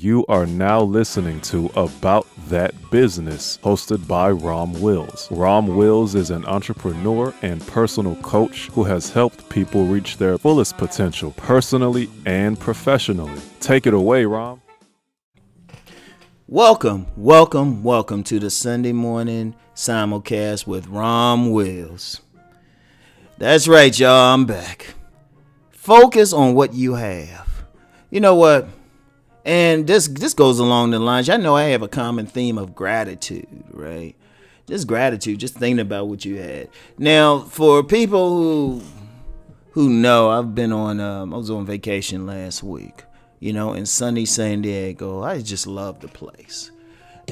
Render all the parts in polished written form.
You are now listening to About That Business, hosted by Rom Wills. Rom Wills is an entrepreneur and personal coach who has helped people reach their fullest potential personally and professionally. Take it away, Rom. Welcome to the Sunday morning simulcast with Rom Wills. That's right, y'all, I'm back. Focus on what you have. You know what? And this goes along the lines. I know I have a common theme of gratitude, right? Just gratitude, just thinking about what you had. Now, for people who know, I've been on, I was on vacation last week, in sunny San Diego. I just love the place.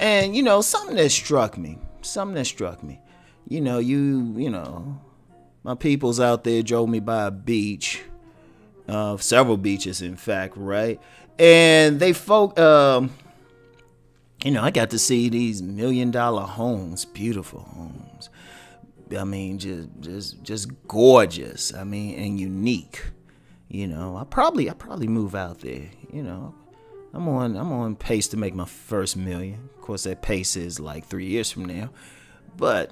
And, something that struck me. My peoples out there drove me by a beach, several beaches, in fact, right? And they I got to see these $1 million homes, beautiful homes. I mean, just gorgeous. I mean, and unique. I probably move out there. I'm on pace to make my first $1 million. Of course, that pace is like 3 years from now. But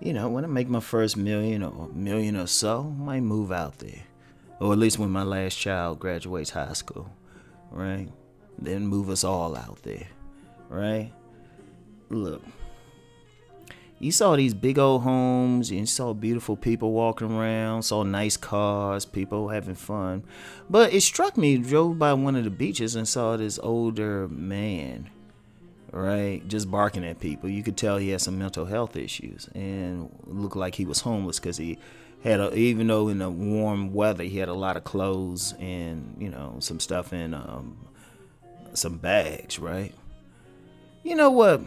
when I make my first $1 million or $1 million or so, I might move out there. Or at least when my last child graduates high school, right? Then move us all out there, right? Look, you saw these big old homes, and you saw beautiful people walking around, saw nice cars, people having fun. But it struck me, drove by one of the beaches and saw this older man, right, just barking at people. You could tell he had some mental health issues and looked like he was homeless because he had even though in the warm weather, he had a lot of clothes and, some stuff in some bags, right? You know what?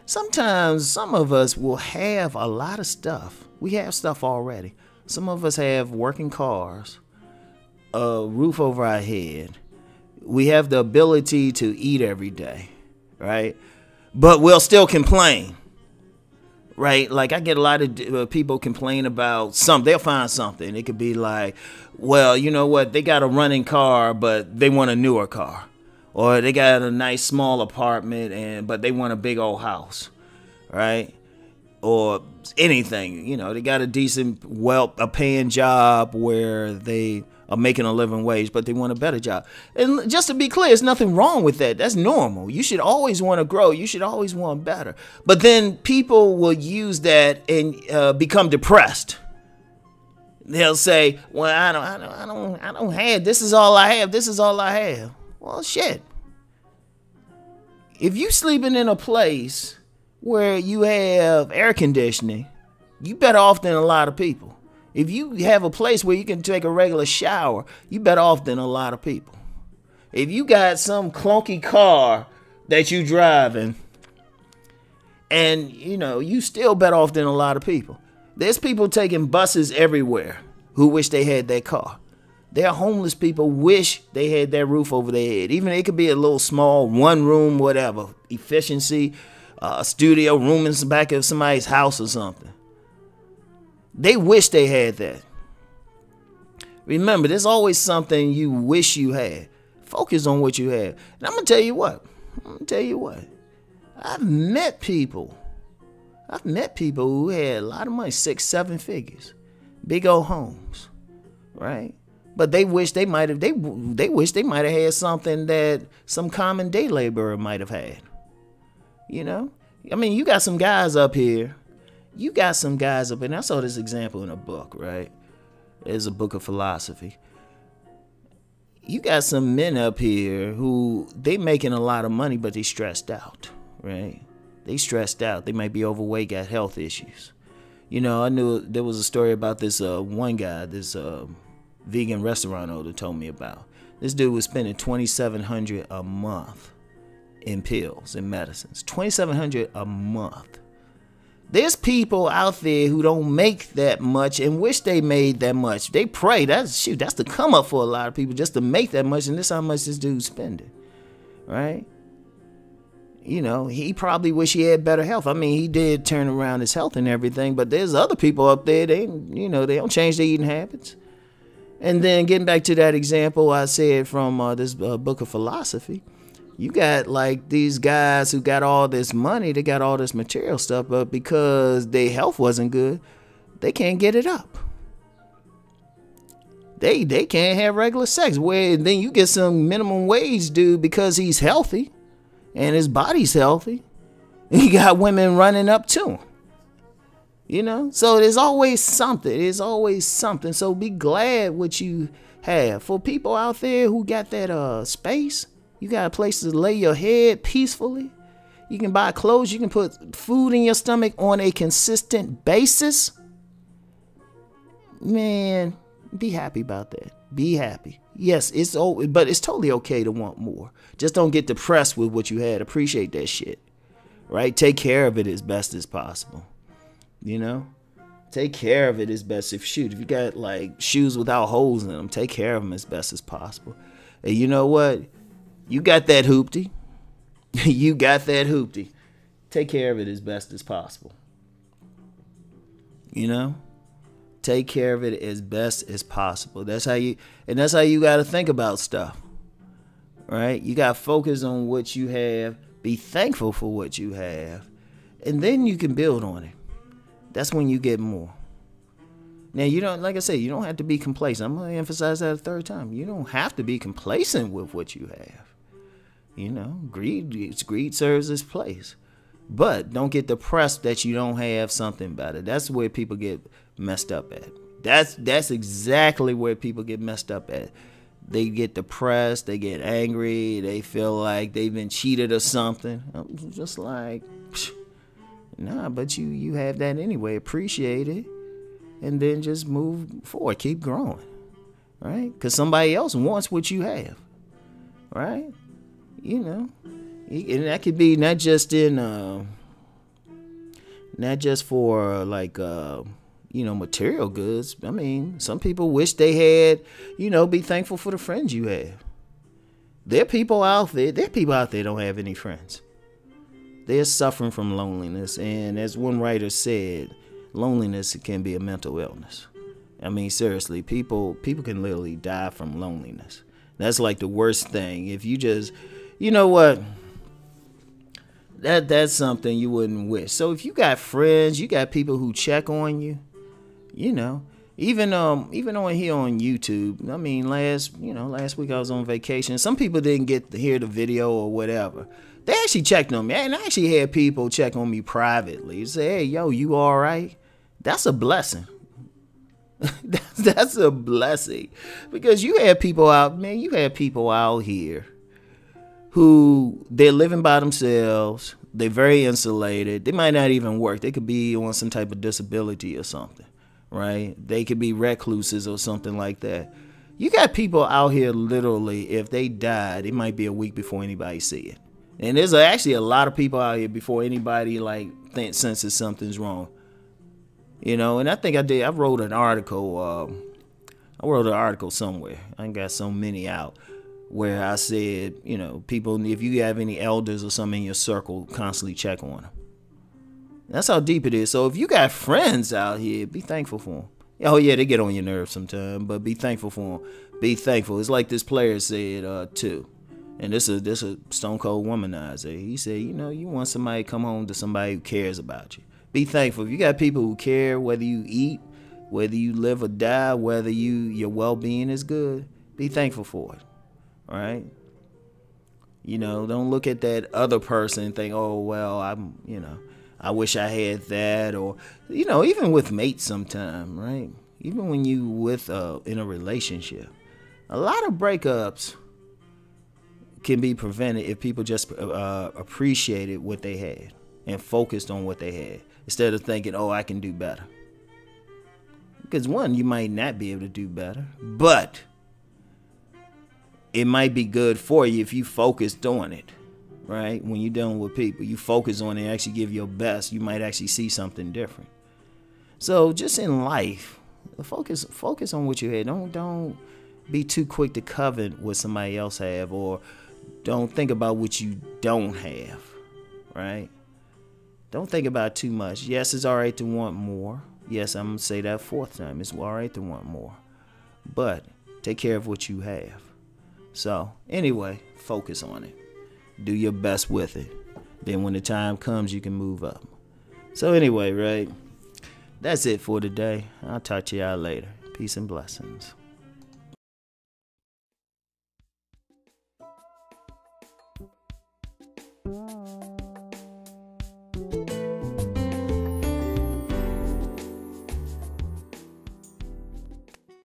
Sometimes some of us will have a lot of stuff. We have stuff already. Some of us have working cars, a roof over our head. We have the ability to eat every day, right? But we'll still complain. Right, like I get a lot of people complain about something. They'll find something. It could be like, well, you know what? They got a running car, but they want a newer car, or they got a nice small apartment, but they want a big old house, right? Or anything. They got a decent, a paying job where they are making a living wage, but they want a better job. And just to be clear, there's nothing wrong with that. That's normal. You should always want to grow. You should always want better. But then people will use that and become depressed. They'll say, "Well, I don't have. This is all I have. This is all I have." Well, shit. If you sleeping in a place where you have air conditioning, you better off than a lot of people. If you have a place where you can take a regular shower, you better off than a lot of people. If you got some clunky car that you driving, and you still better off than a lot of people. There's people taking buses everywhere who wish they had that car. There are homeless people wish they had that roof over their head. Even it could be a little small, one room, whatever, efficiency, a studio room in the back of somebody's house or something. They wish they had that. Remember, there's always something you wish you had. Focus on what you have. And I'm going to tell you what. I've met people who had a lot of money, 6, 7 figures. Big old homes. Right? But they wish they might have had something that some common day laborer might have had. I mean, you got some guys up here. And I saw this example in a book, right? It's a book of philosophy. You got some men up here who they making a lot of money, but they stressed out, right? They stressed out. They might be overweight, got health issues. I knew there was a story about this one guy, this vegan restaurant owner told me about. This dude was spending $2,700 a month in pills and medicines. $2,700 a month. There's people out there who don't make that much and wish they made that much. They pray. That's the come up for a lot of people just to make that much, and this is how much this dude's spending, right? He probably wish he had better health. I mean, he did turn around his health and everything, but there's other people up there, they don't change their eating habits. And then getting back to that example I said from this book of philosophy, you got like these guys who got all this money, they got all this material stuff, but because their health wasn't good, they can't get it up. They can't have regular sex. Where then you get some minimum wage dude because he's healthy and his body's healthy. He got women running up to him. You know, so there's always something. There's always something. So be glad what you have. For people out there who got that space, you got a place to lay your head peacefully. You can buy clothes. You can put food in your stomach on a consistent basis. Man, be happy about that. Be happy. Yes, but it's totally okay to want more. Just don't get depressed with what you had. Appreciate that shit. Right? Take care of it as best as possible. You know? Take care of it as best if you got like shoes without holes in them, take care of them as best as possible. And you know what? You got that hoopty. You got that hoopty. Take care of it as best as possible. You know? Take care of it as best as possible. That's how you got to think about stuff. Right? You got to focus on what you have. Be thankful for what you have. And then you can build on it. That's when you get more. Now, you don't, like I said, you don't have to be complacent. I'm going to emphasize that a third time. You don't have to be complacent with what you have. You know, greed serves its place. But don't get depressed that you don't have something better. That's where people get messed up at. That's exactly where people get messed up at. They get depressed, they get angry, they feel like they've been cheated or something. I'm just like, nah, but you have that anyway. Appreciate it. And then just move forward. Keep growing. Right? Because somebody else wants what you have. Right? You know. And that could be not just for like material goods. I mean, some people wish they had, be thankful for the friends you have. There are people out there don't have any friends. They're suffering from loneliness. And as one writer said, loneliness can be a mental illness. I mean, seriously, people can literally die from loneliness. That's like the worst thing. If you just, you know what? That's something you wouldn't wish. So if you got friends, you got people who check on you, even on here on YouTube. I mean, last week I was on vacation. Some people didn't get to hear the video or whatever. They actually checked on me. And I actually had people check on me privately. Say, hey, yo, you all right? That's a blessing. That's a blessing. Because you have people out here who they're living by themselves. They're very insulated. They might not even work. They could be on some type of disability or something, right? They could be recluses or something like that. You got people out here literally, if they died, it might be a week before anybody see it. And there's actually a lot of people out here before anybody senses something's wrong. And I think I wrote an article. I wrote an article somewhere. I got so many out where I said, people, if you have any elders or something in your circle, constantly check on them. That's how deep it is. So if you got friends out here, be thankful for them. Oh yeah, they get on your nerves sometimes, but be thankful for them. Be thankful. It's like this player said too. And this is a stone cold womanizer. He said, you want somebody to come home to somebody who cares about you. Be thankful. If you got people who care whether you eat, whether you live or die, whether your well-being is good, be thankful for it. All right? Don't look at that other person and think, oh, well, I wish I had that. Or, even with mates sometime, right? Even when you in a relationship, a lot of breakups can be prevented if people just appreciated what they had and focused on what they had instead of thinking, oh, I can do better. Because one, you might not be able to do better, but it might be good for you if you focused on it, right? When you're dealing with people, you focus on it and actually give your best, you might actually see something different. So just in life, focus on what you had. Don't be too quick to covet what somebody else have, or don't think about what you don't have, right? Don't think about it too much. Yes, it's all right to want more. Yes, I'm going to say that fourth time. It's all right to want more. But Take care of what you have. So, anyway, focus on it. Do your best with it. Then when the time comes, you can move up. So anyway, right? That's it for today. I'll talk to y'all later. Peace and blessings.